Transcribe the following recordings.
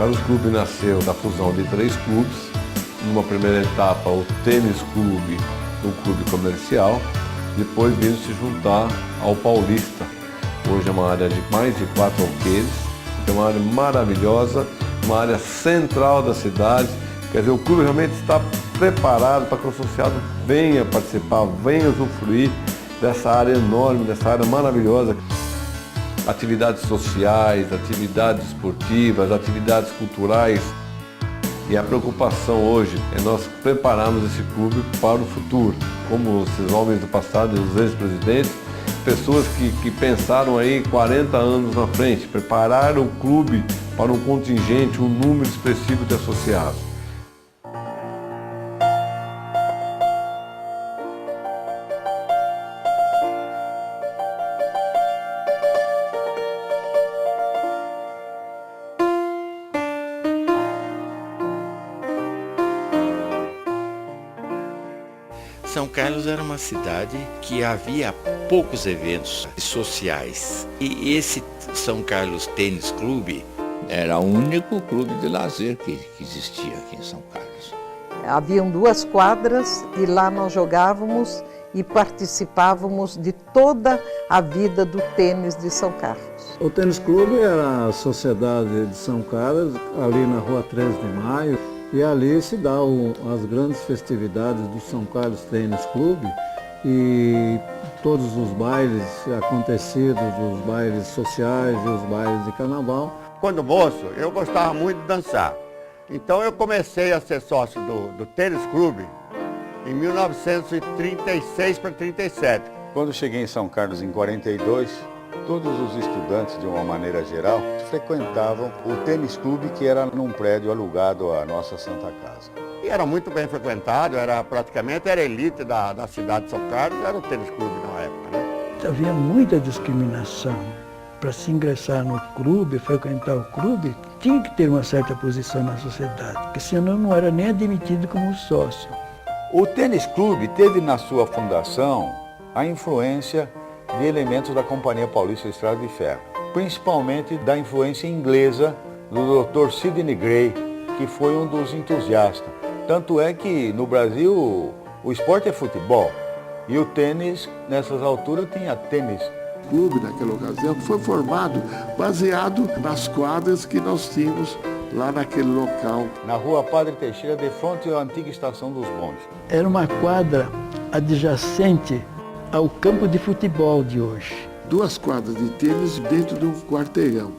Carlos Clube nasceu da fusão de 3 clubes. Numa primeira etapa, o Tênis Clube, um clube comercial, depois veio se juntar ao Paulista. Hoje é uma área de mais de 4 alqueires, é uma área maravilhosa, uma área central da cidade. Quer dizer, o clube realmente está preparado para que o associado venha participar, venha usufruir dessa área enorme, dessa área maravilhosa. Atividades sociais, atividades esportivas, atividades culturais. E a preocupação hoje é nós prepararmos esse clube para o futuro, como esses homens do passado, os ex-presidentes, pessoas que pensaram aí 40 anos na frente, prepararam o clube para um contingente, um número expressivo de associados. São Carlos era uma cidade que havia poucos eventos sociais. E esse São Carlos Tênis Clube era o único clube de lazer que existia aqui em São Carlos. Haviam 2 quadras e lá nós jogávamos e participávamos de toda a vida do tênis de São Carlos. O Tênis Clube era a sociedade de São Carlos, ali na Rua 13 de Maio. E ali se dá as grandes festividades do São Carlos Tênis Clube e todos os bailes acontecidos, os bailes sociais e os bailes de carnaval. Quando moço, eu gostava muito de dançar. Então eu comecei a ser sócio do Tênis Clube em 1936 para 37. Quando cheguei em São Carlos em 42, todos os estudantes, de uma maneira geral, frequentavam o Tênis Clube, que era num prédio alugado à nossa Santa Casa. E era muito bem frequentado, praticamente era elite da cidade de São Carlos, era o Tênis Clube na época, né? Havia muita discriminação. Para se ingressar no clube, frequentar o clube, tinha que ter uma certa posição na sociedade, porque senão não era nem admitido como sócio. O Tênis Clube teve na sua fundação a influência de elementos da Companhia Paulista de Estrada de Ferro, principalmente da influência inglesa do Dr. Sidney Gray, que foi um dos entusiastas. Tanto é que no Brasil o esporte é futebol e o tênis, nessas alturas, tinha tênis. O clube, naquela ocasião, foi formado baseado nas quadras que nós tínhamos lá naquele local. Na Rua Padre Teixeira, de frente à antiga estação dos bondes. Era uma quadra adjacente ao campo de futebol de hoje. 2 quadras de tênis dentro de um quarteirão.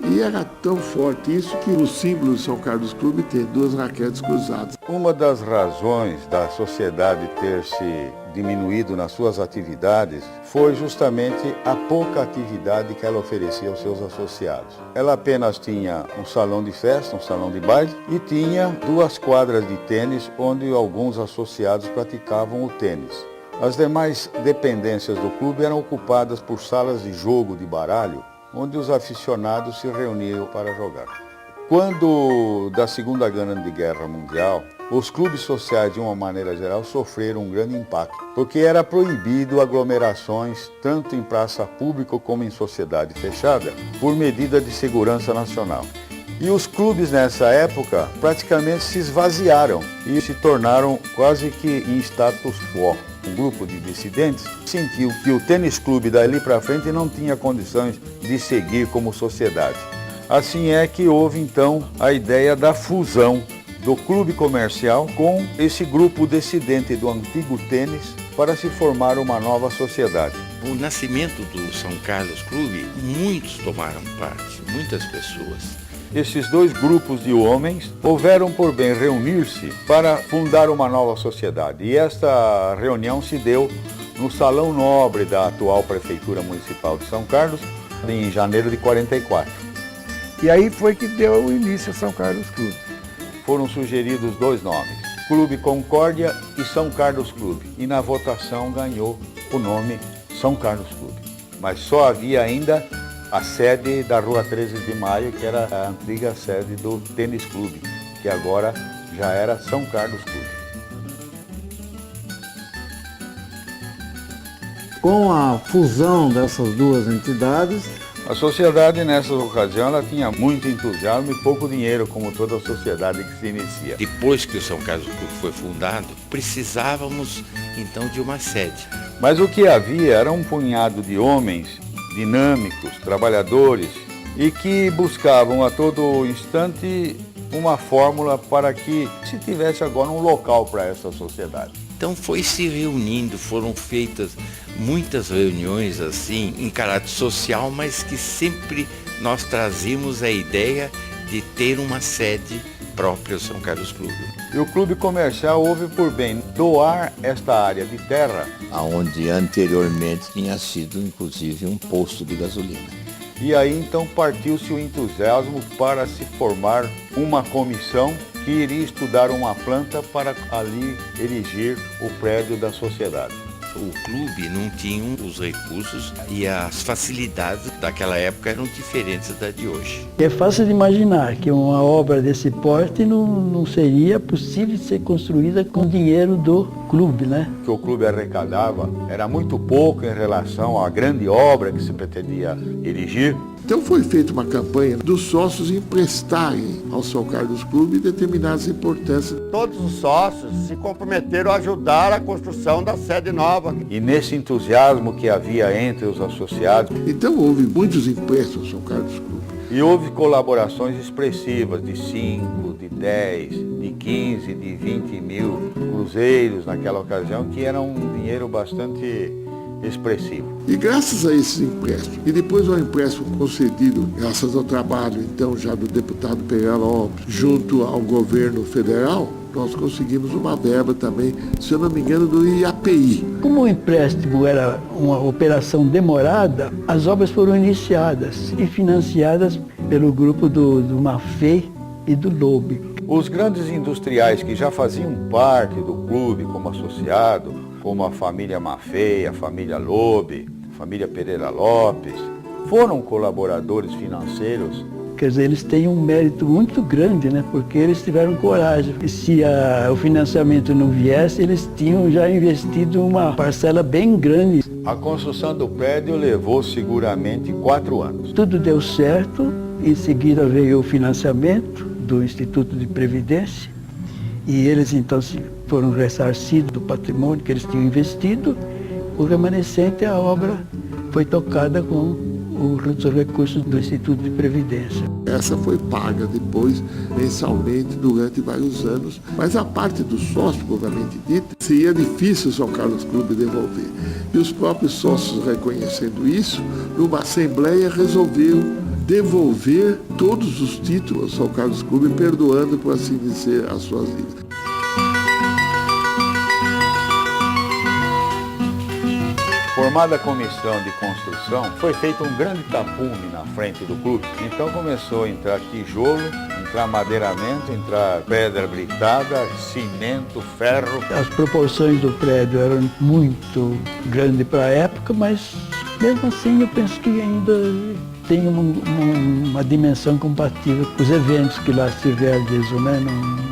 E era tão forte isso que o símbolo do São Carlos Clube tem 2 raquetes cruzadas. Uma das razões da sociedade ter se diminuído nas suas atividades foi justamente a pouca atividade que ela oferecia aos seus associados. Ela apenas tinha um salão de festa, um salão de baile e tinha 2 quadras de tênis onde alguns associados praticavam o tênis. As demais dependências do clube eram ocupadas por salas de jogo de baralho, onde os aficionados se reuniam para jogar. Quando da Segunda Grande Guerra Mundial, os clubes sociais, de uma maneira geral, sofreram um grande impacto, porque era proibido aglomerações, tanto em praça pública como em sociedade fechada, por medida de segurança nacional. E os clubes nessa época praticamente se esvaziaram e se tornaram quase que em status quo. Um grupo de dissidentes sentiu que o Tênis Clube dali para frente não tinha condições de seguir como sociedade. Assim é que houve então a ideia da fusão do clube comercial com esse grupo dissidente do antigo tênis para se formar uma nova sociedade. O nascimento do São Carlos Clube, muitos tomaram parte, muitas pessoas. Esses 2 grupos de homens houveram por bem reunir-se para fundar uma nova sociedade. E esta reunião se deu no Salão Nobre da atual Prefeitura Municipal de São Carlos, em janeiro de 44. E aí foi que deu o início a São Carlos Clube. Foram sugeridos 2 nomes, Clube Concórdia e São Carlos Clube. E na votação ganhou o nome São Carlos Clube. Mas só havia ainda a sede da Rua 13 de Maio, que era a antiga sede do Tênis Clube, que agora já era São Carlos Clube. Com a fusão dessas 2 entidades, A sociedade, nessa ocasião, ela tinha muito entusiasmo e pouco dinheiro, como toda a sociedade que se inicia. Depois que o São Carlos Clube foi fundado, precisávamos então de uma sede. Mas o que havia era um punhado de homens dinâmicos, trabalhadores, e que buscavam a todo instante uma fórmula para que se tivesse agora um local para essa sociedade. Então foi se reunindo, foram feitas muitas reuniões assim, em caráter social, mas que sempre nós trazíamos a ideia de ter uma sede própria ao São Carlos Clube. E o Clube Comercial houve por bem doar esta área de terra, Onde anteriormente tinha sido, inclusive, um posto de gasolina. e aí então partiu-se o entusiasmo para se formar uma comissão que iria estudar uma planta para ali erigir o prédio da sociedade. O clube não tinha os recursos e as facilidades daquela época eram diferentes da de hoje. É fácil de imaginar que uma obra desse porte não seria possível ser construída com dinheiro do clube, né? O que o clube arrecadava era muito pouco em relação à grande obra que se pretendia erigir. Então foi feita uma campanha dos sócios emprestarem ao São Carlos Clube determinadas importâncias. Todos os sócios se comprometeram a ajudar a construção da sede nova. E nesse entusiasmo que havia entre os associados, Então houve muitos empréstimos ao São Carlos Clube. e houve colaborações expressivas de 5, de 10, de 15, de 20 mil cruzeiros naquela ocasião, que era um dinheiro bastante expressivo. E graças a esses empréstimos, e depois ao empréstimo concedido, graças ao trabalho então já do deputado Pereira Lopes, junto ao governo federal, nós conseguimos uma verba também, se eu não me engano, do IAPI. Como o empréstimo era uma operação demorada, as obras foram iniciadas e financiadas pelo grupo do Maffei e do Lobe. Os grandes industriais que já faziam parte do clube como associado, como a família Maffei, a família Lobe, a família Pereira Lopes, foram colaboradores financeiros. Quer dizer, eles têm um mérito muito grande, né? Porque eles tiveram coragem. E se o financiamento não viesse, eles tinham já investido uma parcela bem grande. A construção do prédio levou seguramente 4 anos. Tudo deu certo, em seguida veio o financiamento do Instituto de Previdência e eles então foram ressarcidos do patrimônio que eles tinham investido. O remanescente, a obra foi tocada com os recursos do Instituto de Previdência. Essa foi paga depois, mensalmente, durante vários anos, mas a parte dos sócios, propriamente dita, seria difícil o São Carlos Clube devolver. E os próprios sócios, reconhecendo isso, numa assembleia resolveram devolver todos os títulos ao São Carlos Clube, perdoando, por assim dizer, as suas dívidas. Formada a comissão de construção, foi feito um grande tapume na frente do clube. Então começou a entrar tijolo, entrar madeiramento, entrar pedra britada, cimento, ferro. As proporções do prédio eram muito grandes para a época, mas mesmo assim eu penso que ainda tem uma dimensão compatível com os eventos que lá se realizam, né?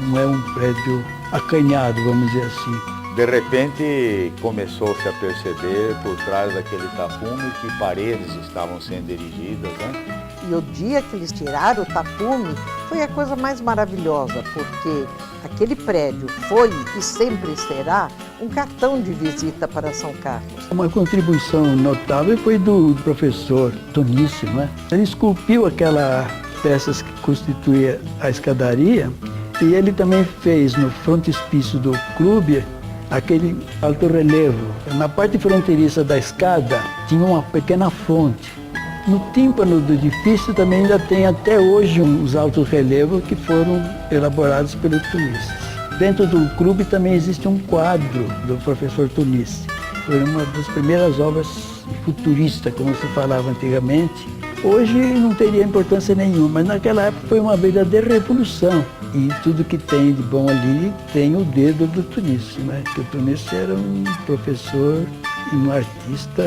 Não é um prédio acanhado, vamos dizer assim. De repente começou-se a perceber por trás daquele tapume que paredes estavam sendo erigidas, né? E o dia que eles tiraram o tapume foi a coisa mais maravilhosa, porque aquele prédio foi e sempre será um cartão de visita para São Carlos. Uma contribuição notável foi do professor Tonice, né? Ele esculpiu aquela peças que constituía a escadaria e ele também fez no frontispício do clube aquele alto relevo. Na parte fronteiriça da escada tinha uma pequena fonte. No tímpano do edifício também ainda tem até hoje uns altos relevos que foram elaborados pelo Tunice. Dentro do clube também existe um quadro do professor Tunice. Foi uma das primeiras obras futuristas, como se falava antigamente. Hoje não teria importância nenhuma, mas naquela época foi uma verdadeira revolução. E tudo que tem de bom ali tem o dedo do Tunice, né? Porque o Tunice era um professor e um artista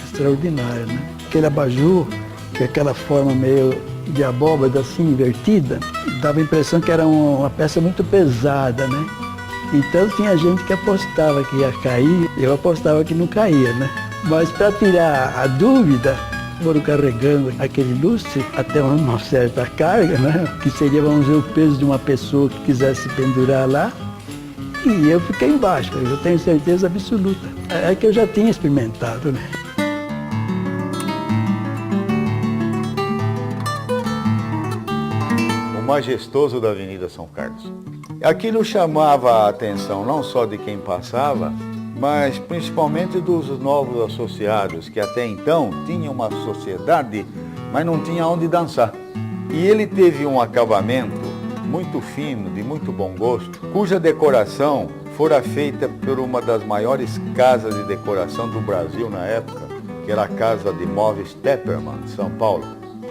extraordinário, né? Aquele abajur, que é aquela forma meio de abóbada assim, invertida, dava a impressão que era uma peça muito pesada, né? Então tinha gente que apostava que ia cair, eu apostava que não caía, né? Mas para tirar a dúvida, foram carregando aquele lustre até uma certa carga, né? Que seria, vamos dizer, o peso de uma pessoa que quisesse pendurar lá. E eu fiquei embaixo, eu tenho certeza absoluta. É que eu já tinha experimentado, né? O majestoso da Avenida São Carlos. Aquilo chamava a atenção não só de quem passava, mas principalmente dos novos associados, que até então tinham uma sociedade, mas não tinha onde dançar. E ele teve um acabamento muito fino, de muito bom gosto, cuja decoração fora feita por uma das maiores casas de decoração do Brasil na época, que era a Casa de Móveis Tepperman, de São Paulo.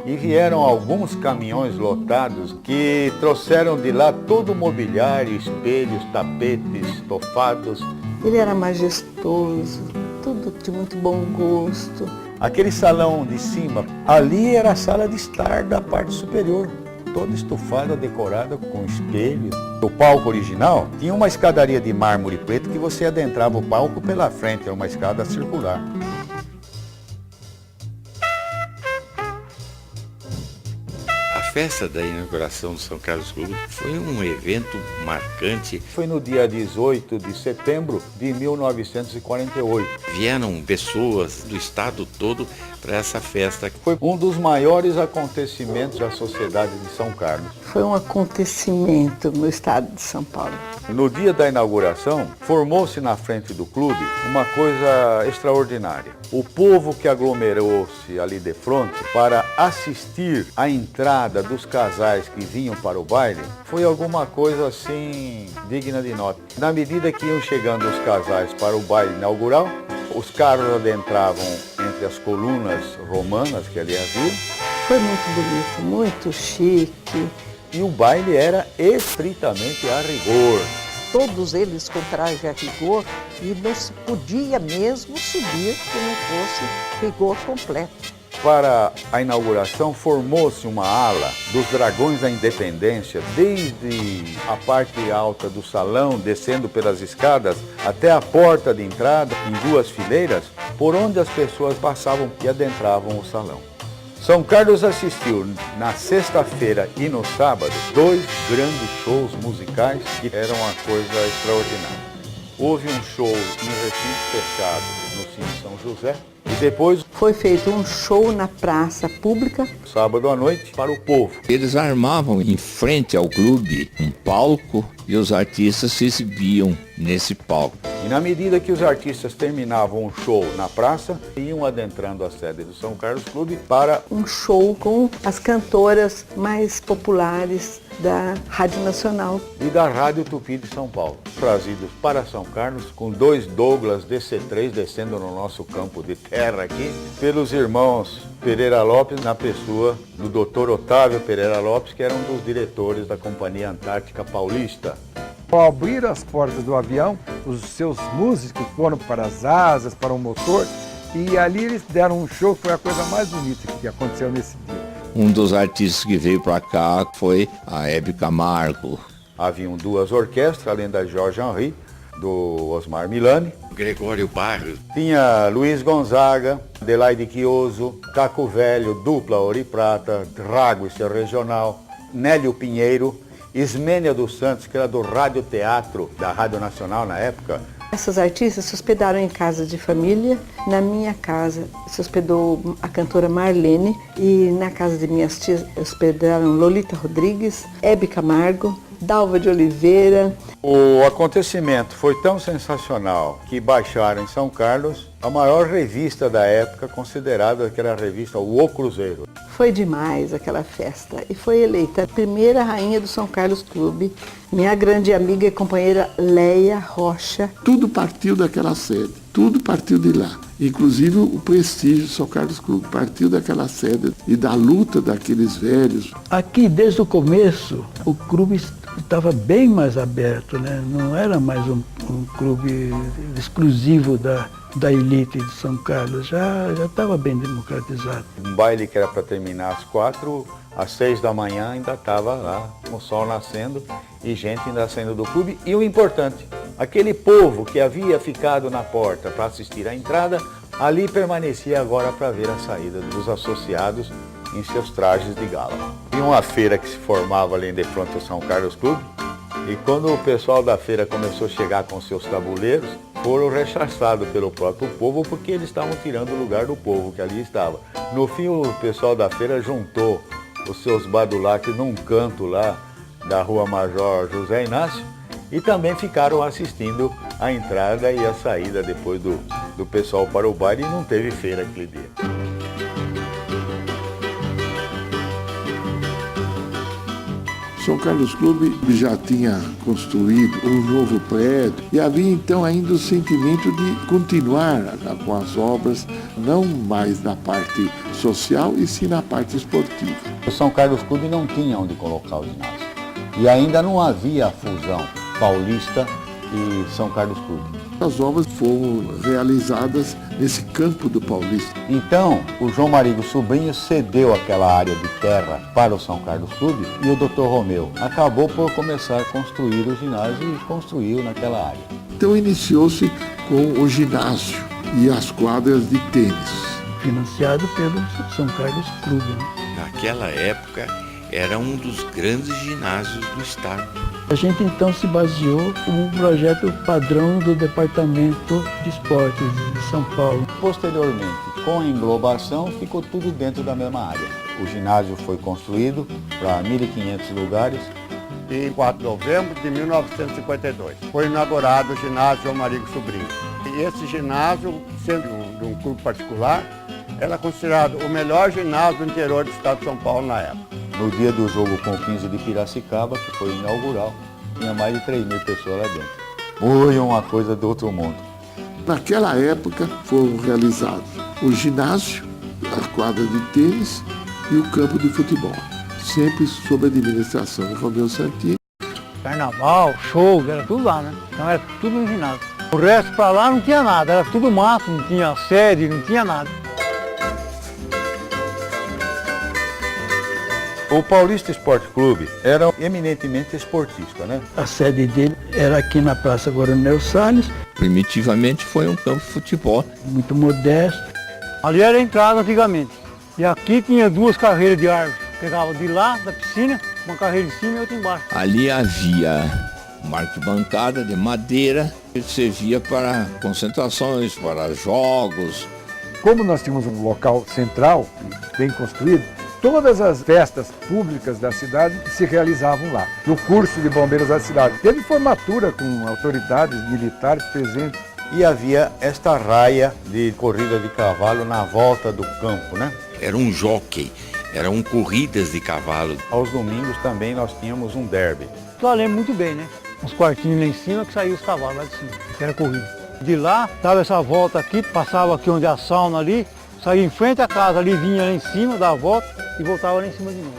E vieram alguns caminhões lotados que trouxeram de lá todo o mobiliário, espelhos, tapetes, estofados. Ele era majestoso, tudo de muito bom gosto. Aquele salão de cima, ali era a sala de estar da parte superior, toda estufada, decorada com espelhos. O palco original tinha uma escadaria de mármore preto que você adentrava o palco pela frente, era uma escada circular. A festa da inauguração do São Carlos Clube foi um evento marcante. Foi no dia 18 de setembro de 1948. Vieram pessoas do estado todo para essa festa. Foi um dos maiores acontecimentos da sociedade de São Carlos. Foi um acontecimento no estado de São Paulo. No dia da inauguração, formou-se na frente do clube uma coisa extraordinária. O povo que aglomerou-se ali de frente para assistir à entrada dos casais que vinham para o baile foi alguma coisa assim digna de nota. Na medida que iam chegando os casais para o baile inaugural, os carros adentravam entre as colunas romanas que ali havia. Foi muito bonito, muito chique. E o baile era estritamente a rigor. Todos eles com traje a rigor e não se podia mesmo subir que não fosse rigor completo. Para a inauguração formou-se uma ala dos Dragões da Independência, desde a parte alta do salão, descendo pelas escadas, até a porta de entrada, em duas fileiras, por onde as pessoas passavam e adentravam o salão. São Carlos assistiu na sexta-feira e no sábado 2 grandes shows musicais que eram uma coisa extraordinária. Houve um show em recinto fechado no Cine São José e depois foi feito um show na praça pública, sábado à noite, para o povo. Eles armavam em frente ao clube um palco e os artistas se exibiam nesse palco. E na medida que os artistas terminavam o show na praça, iam adentrando a sede do São Carlos Clube para um show com as cantoras mais populares da Rádio Nacional e da Rádio Tupi de São Paulo, trazidos para São Carlos com 2 Douglas DC-3 descendo no nosso campo de terra aqui, pelos irmãos Pereira Lopes, na pessoa do Dr. Otávio Pereira Lopes, que era um dos diretores da Companhia Antártica Paulista. Ao abrir as portas do avião, os seus músicos foram para as asas, para o motor, e ali eles deram um show que foi a coisa mais bonita que aconteceu nesse dia. Um dos artistas que veio para cá foi a Hebe Camargo. Haviam 2 orquestras, além da Jorge Henry, do Osmar Milani. Gregório Barros. Tinha Luiz Gonzaga, Adelaide Chioso, Caco Velho, Dupla Ouro e Prata, Rago, esse é regional, Nélio Pinheiro, Ismênia dos Santos, que era do Rádio Teatro, da Rádio Nacional na época. Essas artistas se hospedaram em casa de família. Na minha casa se hospedou a cantora Marlene e na casa de minhas tias hospedaram Lolita Rodrigues, Hebe Camargo, Dalva de Oliveira. O acontecimento foi tão sensacional que baixaram em São Carlos a maior revista da época, considerada que era a revista O Cruzeiro. Foi demais aquela festa e foi eleita a primeira rainha do São Carlos Clube, minha grande amiga e companheira Leia Rocha. Tudo partiu daquela sede, tudo partiu de lá. Inclusive o prestígio do São Carlos Clube partiu daquela sede e da luta daqueles velhos. Aqui, desde o começo, o clube estava bem mais aberto, né? Não era mais um clube exclusivo da elite de São Carlos, já estava bem democratizado. Um baile que era para terminar às 4, às 6 da manhã ainda estava lá, com o sol nascendo e gente ainda saindo do clube. E o importante, aquele povo que havia ficado na porta para assistir à entrada, Ali permanecia agora para ver a saída dos associados em seus trajes de gala. Tinha uma feira que se formava ali de frente ao São Carlos Clube, e quando o pessoal da feira começou a chegar com seus tabuleiros, foram rechaçados pelo próprio povo, porque eles estavam tirando o lugar do povo que ali estava. No fim, o pessoal da feira juntou os seus badulaques num canto lá da Rua Major José Inácio, e também ficaram assistindo a entrada e a saída depois do pessoal para o baile, e não teve feira aquele dia. São Carlos Clube já tinha construído um novo prédio e havia então ainda o sentimento de continuar com as obras, não mais na parte social e sim na parte esportiva. O São Carlos Clube não tinha onde colocar o ginásio e ainda não havia a fusão Paulista e São Carlos Clube. As obras foram realizadas nesse campo do Paulista. Então, o João Marigo Sobrinho cedeu aquela área de terra para o São Carlos Clube e o Dr. Romeu acabou por começar a construir o ginásio e construiu naquela área. Então iniciou-se com o ginásio e as quadras de tênis. Financiado pelo São Carlos Clube. Naquela época era um dos grandes ginásios do estado. A gente então se baseou como um projeto padrão do Departamento de Esportes de São Paulo. Posteriormente, com a englobação, ficou tudo dentro da mesma área. O ginásio foi construído para 1.500 lugares. Em 4 de novembro de 1952, foi inaugurado o ginásio João Marigo Sobrinho. E esse ginásio, sendo de um clube particular, era considerado o melhor ginásio do interior do estado de São Paulo na época. No dia do jogo com o 15 de Piracicaba, que foi inaugural, tinha mais de 3.000 pessoas lá dentro. Foi uma coisa do outro mundo. Naquela época foram realizados o ginásio, a quadra de tênis e o campo de futebol, sempre sob a administração do Romeu Santini. Carnaval, show, era tudo lá, né? Então era tudo no ginásio. O resto para lá não tinha nada, era tudo mato, não tinha sede, não tinha nada. O Paulista Esporte Clube era eminentemente esportista, né? A sede dele era aqui na Praça Coronel Salles. Primitivamente foi um campo de futebol. Muito modesto. Ali era a entrada antigamente. E aqui tinha 2 carreiras de árvore. Pegava de lá, da piscina, uma carreira em cima e outra embaixo. Ali havia uma arquibancada de madeira que servia para concentrações, para jogos. Como nós tínhamos um local central, bem construído, todas as festas públicas da cidade se realizavam lá, no curso de bombeiros da cidade. Teve formatura com autoridades militares presentes. E havia esta raia de corrida de cavalo na volta do campo, né? Era um jockey, eram corridas de cavalo. Aos domingos também nós tínhamos um derby. Eu lembro muito bem, né? Uns quartinhos lá em cima que saíam os cavalos lá de cima, que era corrida. De lá, dava essa volta aqui, passava aqui onde é a sauna ali, saía em frente à casa ali, vinha lá em cima, dava a volta e voltava lá em cima de novo.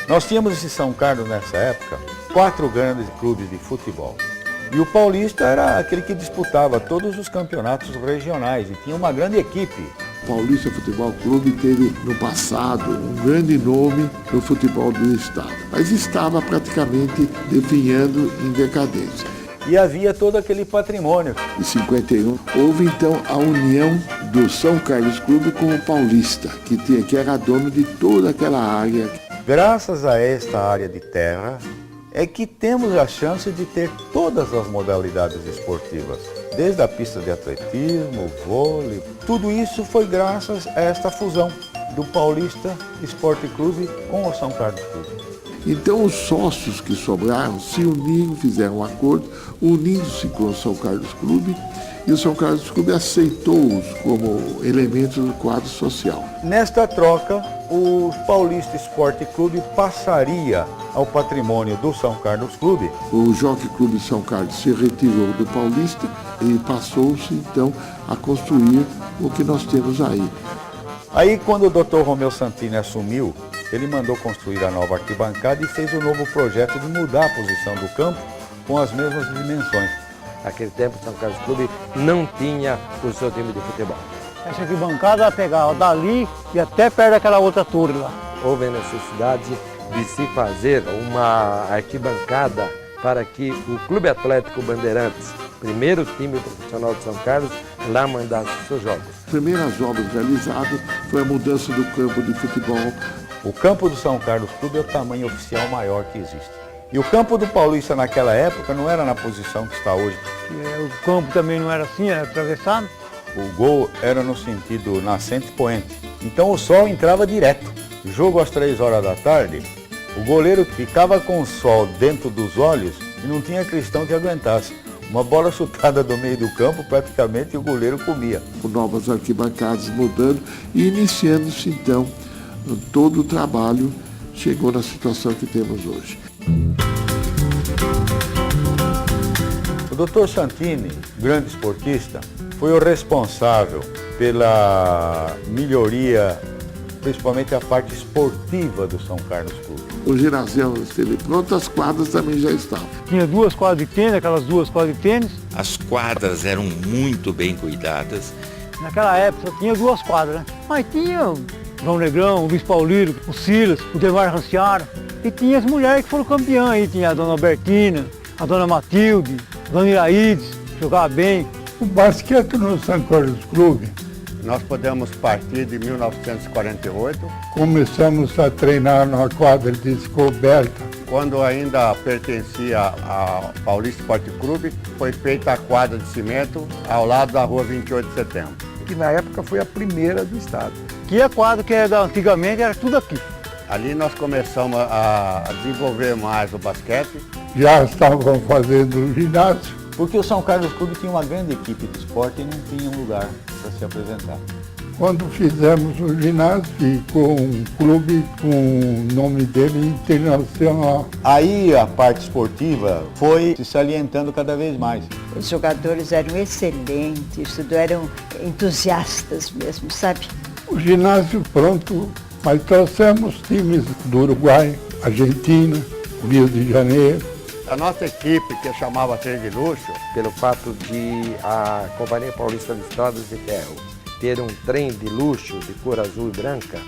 Nós tínhamos em São Carlos nessa época 4 grandes clubes de futebol. E o Paulista era aquele que disputava todos os campeonatos regionais e tinha uma grande equipe. O Paulista Futebol Clube teve no passado um grande nome no futebol do estado, mas estava praticamente definhando em decadência. E havia todo aquele patrimônio. Em 51, houve então a união do São Carlos Clube com o Paulista, que era dono de toda aquela área. Graças a esta área de terra, é que temos a chance de ter todas as modalidades esportivas, desde a pista de atletismo, vôlei. Tudo isso foi graças a esta fusão do Paulista Esporte Clube com o São Carlos Clube. Então os sócios que sobraram se uniram, fizeram um acordo, unindo-se com o São Carlos Clube, e o São Carlos Clube aceitou-os como elementos do quadro social. Nesta troca, o Paulista Esporte Clube passaria ao patrimônio do São Carlos Clube. O Jockey Clube São Carlos se retirou do Paulista e passou-se então a construir o que nós temos aí. Aí quando o Dr. Romeu Santini assumiu, ele mandou construir a nova arquibancada e fez o novo projeto de mudar a posição do campo com as mesmas dimensões. Naquele tempo, o São Carlos Clube não tinha o seu time de futebol. Essa arquibancada pegava dali e até perto daquela outra torre lá. Houve a necessidade de se fazer uma arquibancada para que o Clube Atlético Bandeirantes, primeiro time profissional de São Carlos, lá mandasse seus jogos. As primeiras obras realizadas foi a mudança do campo de futebol. O campo do São Carlos Clube é o tamanho oficial maior que existe. E o campo do Paulista naquela época não era na posição que está hoje. O campo também não era assim, era atravessado. O gol era no sentido nascente-poente. Então o sol entrava direto. O jogo às 3 horas da tarde, o goleiro ficava com o sol dentro dos olhos e não tinha cristão que aguentasse. Uma bola chutada do meio do campo, praticamente o goleiro comia. Com novas arquibancadas mudando e iniciando-se então todo o trabalho, chegou na situação que temos hoje. O Dr. Santini, grande esportista, foi o responsável pela melhoria, principalmente a parte esportiva do São Carlos Clube. O ginásio esteve pronto, as quadras também já estavam. Tinha 2 quadras de tênis, aquelas 2 quadras de tênis. As quadras eram muito bem cuidadas. Naquela época só tinha 2 quadras, né? Mas tinha o João Negrão, o Luiz Paulino, o Silas, o Demar Ranciaro. E tinha as mulheres que foram campeãs aí. Tinha a dona Albertina, a dona Matilde, a dona Iraides, jogava bem. O basquete no São Carlos Clube. Nós podemos partir de 1948. Começamos a treinar na quadra de descoberta. Quando ainda pertencia ao Paulista Esporte Clube, foi feita a quadra de cimento ao lado da rua 28 de setembro. Que na época foi a primeira do estado. Que a quadra que era antigamente era tudo aqui. Ali nós começamos a desenvolver mais o basquete. Já estavam fazendo o ginásio. Porque o São Carlos Clube tinha uma grande equipe de esporte e não tinha um lugar para se apresentar. Quando fizemos o ginásio, ficou um clube com o nome dele internacional. Aí a parte esportiva foi se salientando cada vez mais. Os jogadores eram excelentes, tudo eram entusiastas mesmo, sabe? O ginásio pronto, mas trouxemos times do Uruguai, Argentina, Rio de Janeiro. A nossa equipe, que chamava Trem de Luxo, pelo fato de a Companhia Paulista de Estradas de Ferro ter um trem de luxo de cor azul e branca,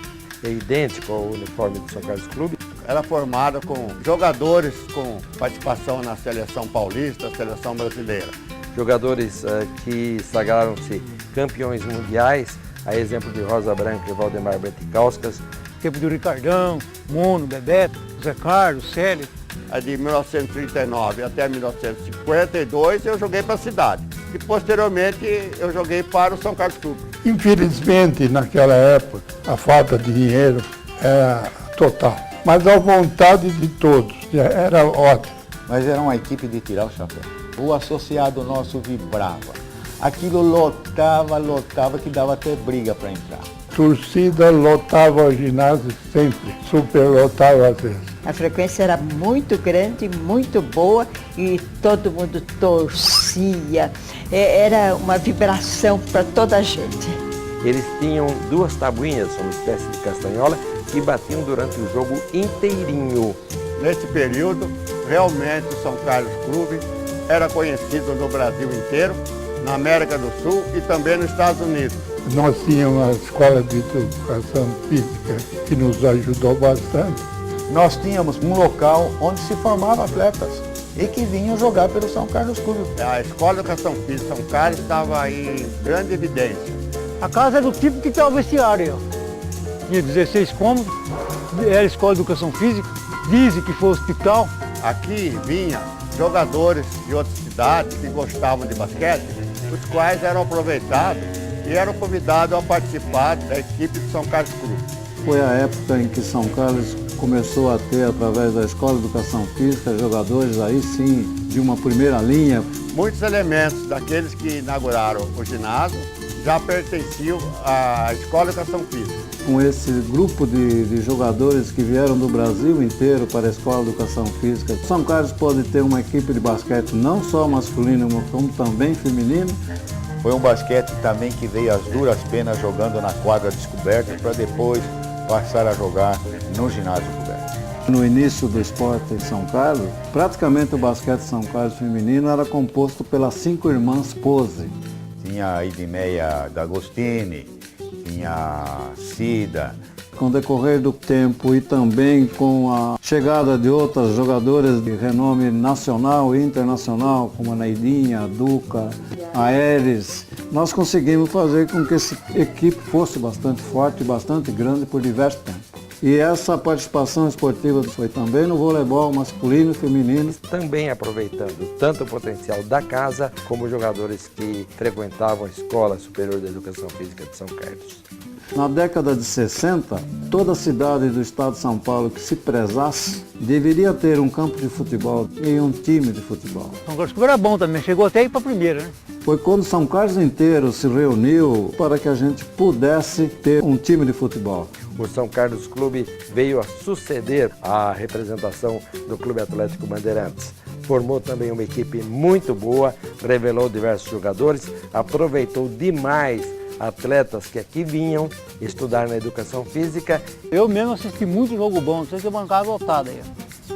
é idêntico ao uniforme do São Carlos Clube. Era formada com jogadores com participação na seleção paulista, seleção brasileira. Jogadores que sagraram-se campeões mundiais, a exemplo de Rosa Branca e Valdemar Berticauskas. Tempo do Ricardão, Mono, Bebeto, Zé Carlos, Célio. De 1939 até 1952 eu joguei para a cidade. E posteriormente eu joguei para o São Carlos Clube. Infelizmente, naquela época, a falta de dinheiro era total. Mas a vontade de todos era ótima. Mas era uma equipe de tirar o chapéu. O associado nosso vibrava. Aquilo lotava, que dava até briga para entrar. Torcida lotava o ginásio sempre, superlotava às vezes. A frequência era muito grande, muito boa e todo mundo torcia. Era uma vibração para toda a gente. Eles tinham 2 tabuinhas, uma espécie de castanhola, que batiam durante o jogo inteirinho. Nesse período, realmente o São Carlos Clube era conhecido no Brasil inteiro, na América do Sul e também nos Estados Unidos. Nós tínhamos a escola de educação física que nos ajudou bastante. Nós tínhamos um local onde se formavam atletas e que vinham jogar pelo São Carlos Clube. A Escola de Educação Física São Carlos estava aí em grande evidência. A casa era do tipo que estava o vestiário. Tinha 16 cômodos, era Escola de Educação Física, dizem que foi hospital. Aqui vinha jogadores de outras cidades que gostavam de basquete, os quais eram aproveitados e eram convidados a participar da equipe de São Carlos Clube. Foi a época em que São Carlos começou a ter, através da Escola de Educação Física, jogadores aí sim de uma primeira linha. Muitos elementos daqueles que inauguraram o ginásio já pertenciam à Escola de Educação Física. Com esse grupo de jogadores que vieram do Brasil inteiro para a Escola de Educação Física, São Carlos pode ter uma equipe de basquete não só masculino, como também feminino. Foi um basquete também que veio às duras penas jogando na quadra descoberta para depois passar a jogar no ginásio coberto. No início do esporte em São Carlos, praticamente o basquete São Carlos feminino era composto pelas 5 irmãs Pose. Tinha a Idimeia D'Agostini, tinha a Cida, Com o decorrer do tempo e também com a chegada de outros jogadores de renome nacional e internacional, como a Neidinha, a Duca, a Aeres, nós conseguimos fazer com que essa equipe fosse bastante forte e bastante grande por diverso tempo. E essa participação esportiva foi também no voleibol masculino e feminino. Também aproveitando tanto o potencial da casa, como jogadores que frequentavam a Escola Superior de Educação Física de São Carlos. Na década de 60, toda cidade do estado de São Paulo que se prezasse deveria ter um campo de futebol e um time de futebol. São Carlos Clube era bom também, chegou até a ir para a primeira, né? Foi quando São Carlos inteiro se reuniu para que a gente pudesse ter um time de futebol. O São Carlos Clube veio a suceder a representação do Clube Atlético Bandeirantes. Formou também uma equipe muito boa, revelou diversos jogadores, aproveitou demais atletas que aqui vinham estudar na educação física. Eu mesmo assisti muito jogo bom, não sei se a bancada lotada aí,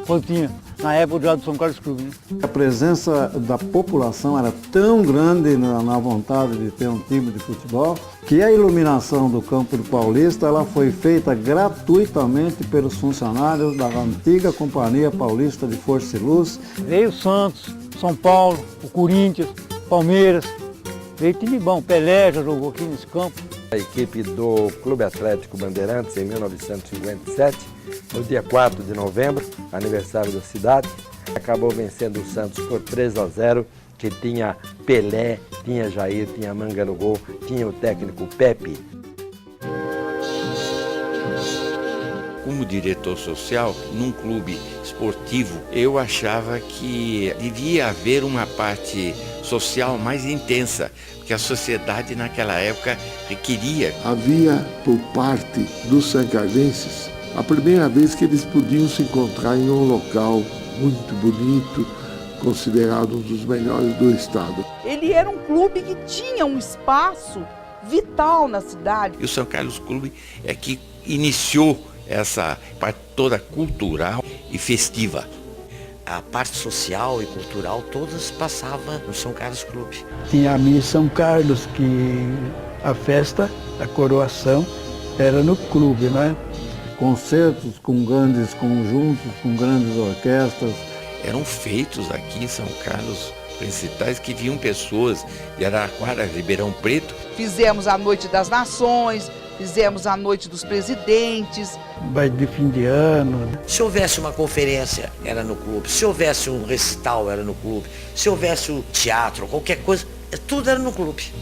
quando tinha, na época do São Carlos Clube. Né? A presença da população era tão grande na vontade de ter um time de futebol, que a iluminação do campo do Paulista ela foi feita gratuitamente pelos funcionários da antiga Companhia Paulista de Força e Luz. Veio o Santos, São Paulo, o Corinthians, Palmeiras. Veio time bom, Pelé já jogou aqui nesse campo. A equipe do Clube Atlético Bandeirantes, em 1957, no dia 4 de novembro, aniversário da cidade, acabou vencendo o Santos por 3-0, que tinha Pelé, tinha Jair, tinha Manga no gol, tinha o técnico Pepe. Como diretor social, num clube esportivo, eu achava que devia haver uma parte social mais intensa, porque a sociedade naquela época requeria. Havia, por parte dos sancardenses, a primeira vez que eles podiam se encontrar em um local muito bonito, considerado um dos melhores do estado. Ele era um clube que tinha um espaço vital na cidade. E o São Carlos Clube é que iniciou essa parte toda cultural e festiva. A parte social e cultural todas passavam no São Carlos Clube. Tinha a Miss São Carlos, que a festa, a coroação, era no clube, né? Concertos com grandes conjuntos, com grandes orquestras. Eram feitos aqui em São Carlos recitais que vinham pessoas de Araraquara, Ribeirão Preto. Fizemos a Noite das Nações, fizemos a Noite dos Presidentes. Baile de fim de ano. Se houvesse uma conferência, era no clube. Se houvesse um recital, era no clube. Se houvesse um teatro, qualquer coisa, tudo era no clube.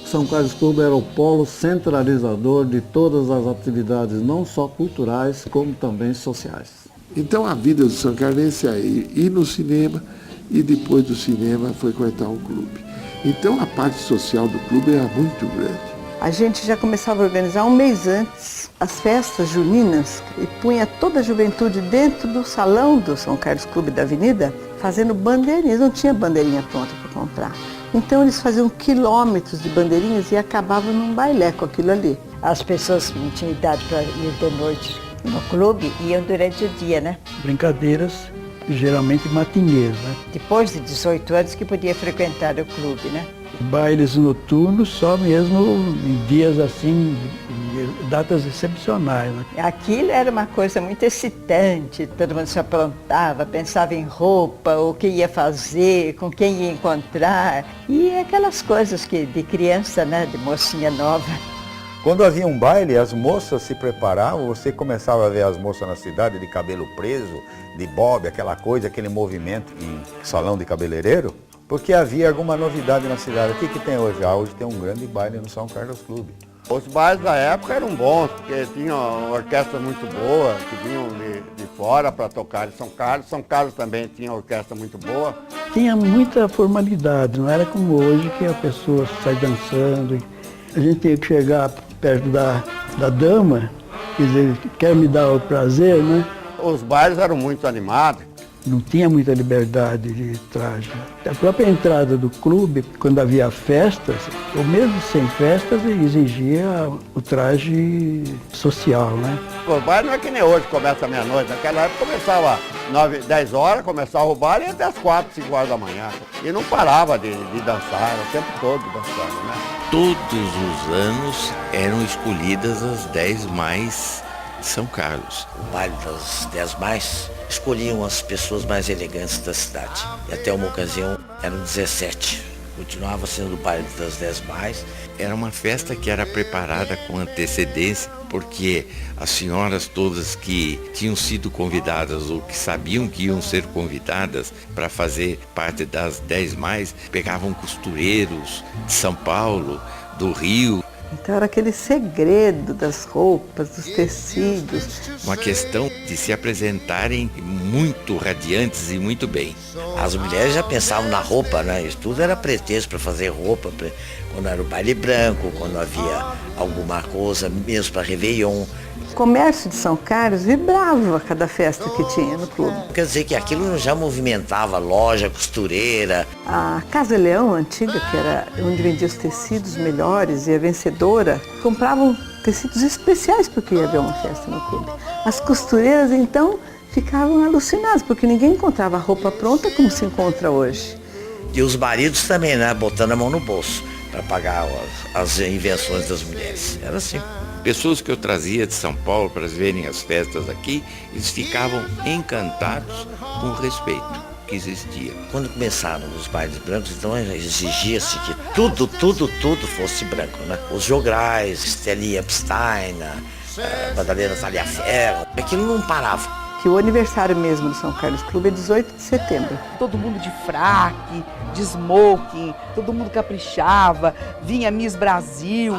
São Carlos Clube era o polo centralizador de todas as atividades, não só culturais, como também sociais. Então a vida do São Carlense é ir no cinema e depois do cinema frequentar um clube. Então a parte social do clube era muito grande. A gente já começava a organizar um mês antes as festas juninas e punha toda a juventude dentro do salão do São Carlos Clube da Avenida fazendo bandeirinhas. Não tinha bandeirinha pronta para comprar. Então eles faziam quilômetros de bandeirinhas e acabavam num bailé com aquilo ali. As pessoas que não tinham idade para ir de noite no clube iam durante o dia, né? Brincadeiras, geralmente matinês, né? Depois de 18 anos que podia frequentar o clube, né? Bailes noturnos só mesmo em dias assim, datas excepcionais, né? Aquilo era uma coisa muito excitante, todo mundo se aprontava, pensava em roupa, o que ia fazer, com quem ia encontrar. E aquelas coisas que de criança, né, de mocinha nova. Quando havia um baile, as moças se preparavam, você começava a ver as moças na cidade de cabelo preso, de bob, aquela coisa, aquele movimento em salão de cabeleireiro, porque havia alguma novidade na cidade. O que tem hoje? Hoje tem um grande baile no São Carlos Clube. Os bailes da época eram bons, porque tinha uma orquestra muito boa, que vinham de fora para tocar em São Carlos. São Carlos também tinha uma orquestra muito boa. Tinha muita formalidade, não era como hoje que a pessoa sai dançando. A gente tinha que chegar perto da dama, quer dizer, quer me dar o prazer, né? Os bailes eram muito animados. Não tinha muita liberdade de traje. A própria entrada do clube, quando havia festas, ou mesmo sem festas, exigia o traje social, né? O baile não é que nem hoje, começa meia-noite. Naquela época começava 9, 10 horas, começava o baile e até as 4, 5 horas da manhã. E não parava de dançar, era o tempo todo dançando, né? Todos os anos eram escolhidas as 10 mais de São Carlos. O baile das 10 mais escolhiam as pessoas mais elegantes da cidade. E até uma ocasião eram 17. Continuava sendo o baile das 10 mais. Era uma festa que era preparada com antecedência, porque as senhoras todas que tinham sido convidadas ou que sabiam que iam ser convidadas para fazer parte das 10 mais, pegavam costureiros de São Paulo, do Rio. Então era aquele segredo das roupas, dos tecidos. Uma questão de se apresentarem muito radiantes e muito bem. As mulheres já pensavam na roupa, né? Isso tudo era pretexto para fazer roupa, quando era o baile branco, quando havia alguma coisa mesmo para Réveillon. O comércio de São Carlos vibrava cada festa que tinha no clube. Quer dizer que aquilo já movimentava loja, costureira. A Casa Leão antiga, que era onde vendia os tecidos melhores, e a vencedora, compravam tecidos especiais porque ia haver uma festa no clube. As costureiras, então, ficavam alucinadas, porque ninguém encontrava roupa pronta como se encontra hoje. E os maridos também, né? Botando a mão no bolso para pagar as invenções das mulheres. Era assim. Pessoas que eu trazia de São Paulo para verem as festas aqui, eles ficavam encantados com o respeito que existia. Quando começaram os bailes brancos, então exigia-se que tudo fosse branco, né? Os jograis, Stella Epstein, Madalena Taliaferro, aquilo não parava. Que o aniversário mesmo do São Carlos Clube é 18 de setembro. Todo mundo de fraque, de smoking, todo mundo caprichava, vinha Miss Brasil.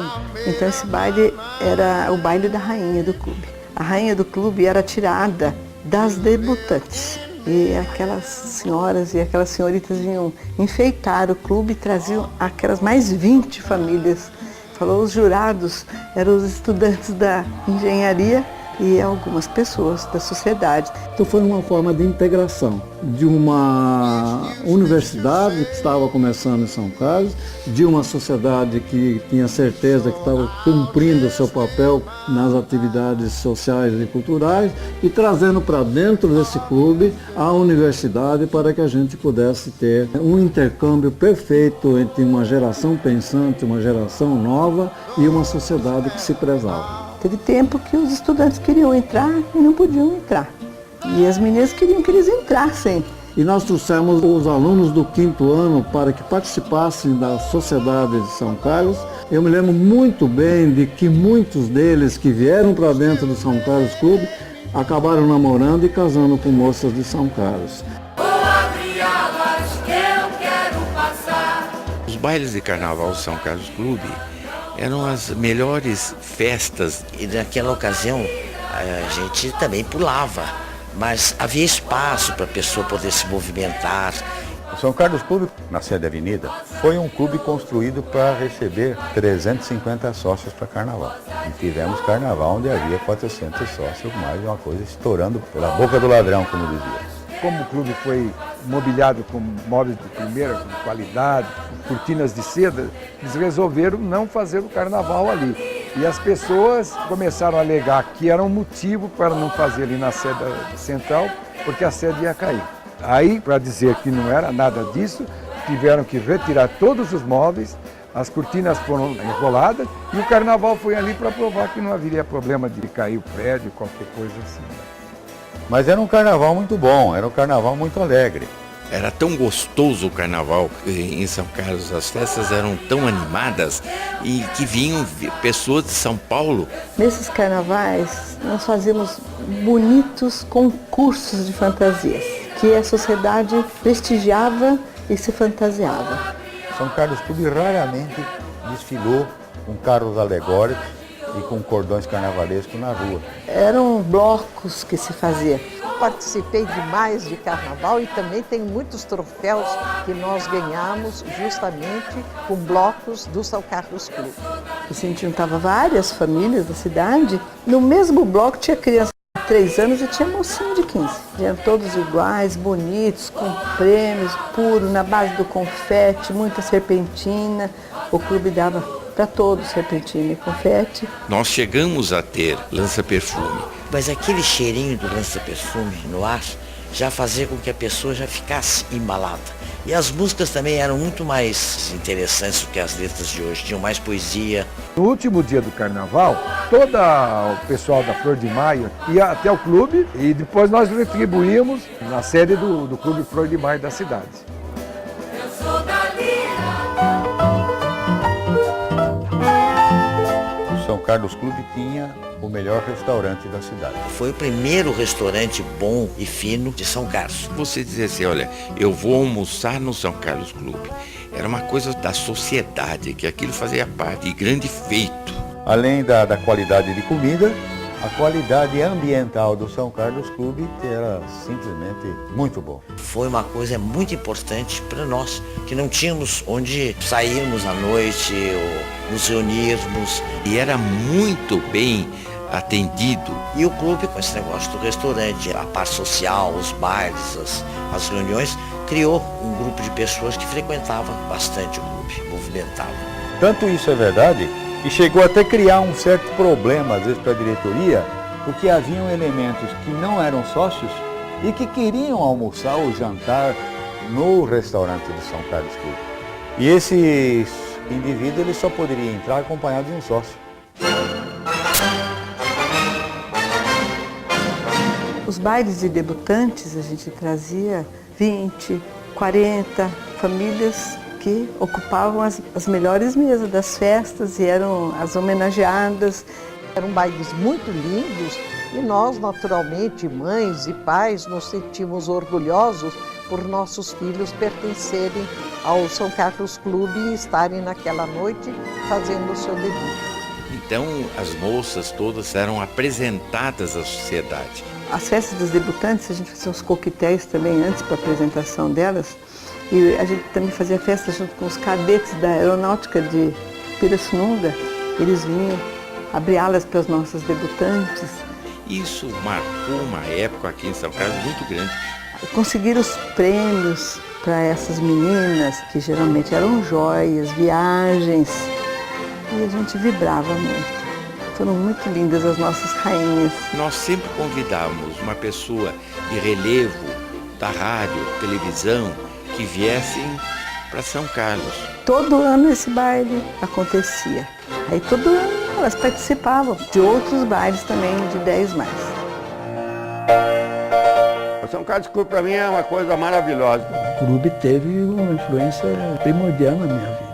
Então esse baile era o baile da rainha do clube. A rainha do clube era tirada das debutantes. E aquelas senhoras e aquelas senhoritas vinham enfeitar o clube e traziam aquelas mais 20 famílias. Falou, os jurados eram os estudantes da engenharia e algumas pessoas da sociedade. Então foi uma forma de integração de uma universidade que estava começando em São Carlos, de uma sociedade que tinha certeza que estava cumprindo o seu papel nas atividades sociais e culturais e trazendo para dentro desse clube a universidade para que a gente pudesse ter um intercâmbio perfeito entre uma geração pensante, uma geração nova e uma sociedade que se prezava. Teve tempo que os estudantes queriam entrar e não podiam entrar. E as meninas queriam que eles entrassem. E nós trouxemos os alunos do 5º ano para que participassem da Sociedade de São Carlos. Eu me lembro muito bem de que muitos deles que vieram para dentro do São Carlos Clube acabaram namorando e casando com moças de São Carlos. Os bailes de carnaval do São Carlos Clube eram as melhores festas. E naquela ocasião a gente também pulava, mas havia espaço para a pessoa poder se movimentar. O São Carlos Clube, na sede da Avenida, foi um clube construído para receber 350 sócios para carnaval. E tivemos carnaval onde havia 400 sócios, mais uma coisa estourando pela boca do ladrão, como dizia. Como o clube foi mobiliado com móveis de primeira com qualidade, cortinas de seda, eles resolveram não fazer o carnaval ali. E as pessoas começaram a alegar que era um motivo para não fazer ali na sede central, porque a sede ia cair. Aí, para dizer que não era nada disso, tiveram que retirar todos os móveis, as cortinas foram enroladas e o carnaval foi ali para provar que não haveria problema de cair o prédio, qualquer coisa assim. Mas era um carnaval muito bom, era um carnaval muito alegre. Era tão gostoso o carnaval em São Carlos, as festas eram tão animadas e que vinham pessoas de São Paulo. Nesses carnavais nós fazíamos bonitos concursos de fantasias, que a sociedade prestigiava e se fantasiava. São Carlos Clube raramente desfilou com carros alegóricos e com cordões carnavalescos na rua. Eram blocos que se faziam. Participei demais de carnaval e também tem muitos troféus que nós ganhamos justamente com blocos do São Carlos Clube. A gente juntava várias famílias da cidade. No mesmo bloco tinha criança de 3 anos e tinha mocinho de 15. Eram todos iguais, bonitos, com prêmios, puro, na base do confete, muita serpentina. O clube dava para todos serpentina e confete. Nós chegamos a ter lança-perfume. Mas aquele cheirinho do lança-perfume no ar já fazia com que a pessoa já ficasse embalada. E as músicas também eram muito mais interessantes do que as letras de hoje, tinham mais poesia. No último dia do carnaval, todo o pessoal da Flor de Maio ia até o clube e depois nós retribuímos na sede do Clube Flor de Maio da cidade. O São Carlos Clube tinha o melhor restaurante da cidade. Foi o primeiro restaurante bom e fino de São Carlos. Você dizia assim, olha, eu vou almoçar no São Carlos Clube. Era uma coisa da sociedade, que aquilo fazia parte, de grande feito. Além da qualidade de comida, a qualidade ambiental do São Carlos Clube era simplesmente muito bom. Foi uma coisa muito importante para nós, que não tínhamos onde sairmos à noite ou nos reunirmos. E era muito bem atendido. E o clube, com esse negócio do restaurante, a parte social, os bailes, as reuniões, criou um grupo de pessoas que frequentavam bastante o clube, movimentava. Tanto isso é verdade, que chegou até a criar um certo problema, às vezes, para a diretoria, porque haviam elementos que não eram sócios e que queriam almoçar ou jantar no restaurante do São Carlos Clube. E esse indivíduo ele só poderia entrar acompanhado de um sócio. Os bailes de debutantes, a gente trazia 20, 40 famílias que ocupavam as melhores mesas das festas e eram as homenageadas. Eram bailes muito lindos e nós, naturalmente, mães e pais, nos sentimos orgulhosos por nossos filhos pertencerem ao São Carlos Clube e estarem naquela noite fazendo o seu debut. Então, as moças todas eram apresentadas à sociedade. As festas dos debutantes, a gente fazia os coquetéis também antes para a apresentação delas. E a gente também fazia festa junto com os cadetes da Aeronáutica de Pirassununga. Eles vinham abrir alas para as nossas debutantes. Isso marcou uma época aqui em São Carlos muito grande. Conseguir os prêmios para essas meninas, que geralmente eram joias, viagens. E a gente vibrava muito. Foram muito lindas as nossas rainhas. Nós sempre convidávamos uma pessoa de relevo da rádio, televisão, que viessem para São Carlos. Todo ano esse baile acontecia. Aí todo ano elas participavam de outros bailes também de 10 mais. O São Carlos Clube para mim é uma coisa maravilhosa. O clube teve uma influência primordial na minha vida.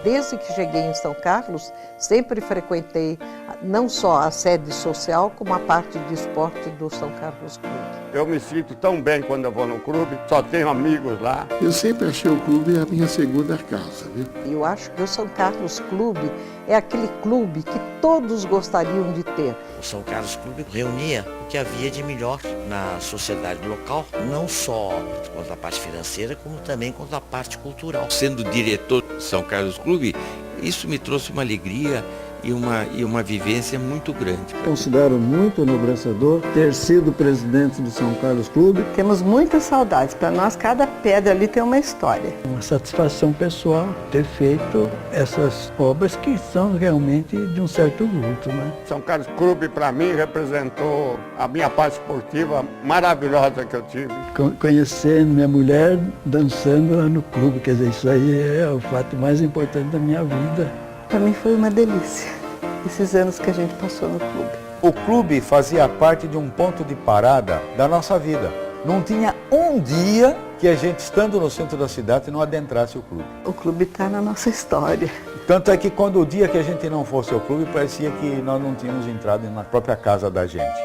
Desde que cheguei em São Carlos, sempre frequentei não só a sede social, como a parte de esporte do São Carlos Clube. Eu me sinto tão bem quando eu vou no clube, só tenho amigos lá. Eu sempre achei o clube a minha segunda casa, viu? Eu acho que o São Carlos Clube é aquele clube que todos gostariam de ter. O São Carlos Clube reunia o que havia de melhor na sociedade local, não só quanto a parte financeira, como também quanto a parte cultural. Sendo diretor do São Carlos Clube, isso me trouxe uma alegria e uma vivência muito grande. Considero muito enobrecedor ter sido presidente do São Carlos Clube. Temos muitas saudades. Para nós, cada pedra ali tem uma história. Uma satisfação pessoal ter feito essas obras que são realmente de um certo vulto, né? São Carlos Clube, para mim, representou a minha parte esportiva maravilhosa que eu tive. Conhecendo minha mulher dançando lá no clube, quer dizer, isso aí é o fato mais importante da minha vida. Para mim foi uma delícia, esses anos que a gente passou no clube. O clube fazia parte de um ponto de parada da nossa vida. Não tinha um dia que a gente, estando no centro da cidade, não adentrasse o clube. O clube está na nossa história. Tanto é que quando o dia que a gente não fosse ao clube, parecia que nós não tínhamos entrado na própria casa da gente.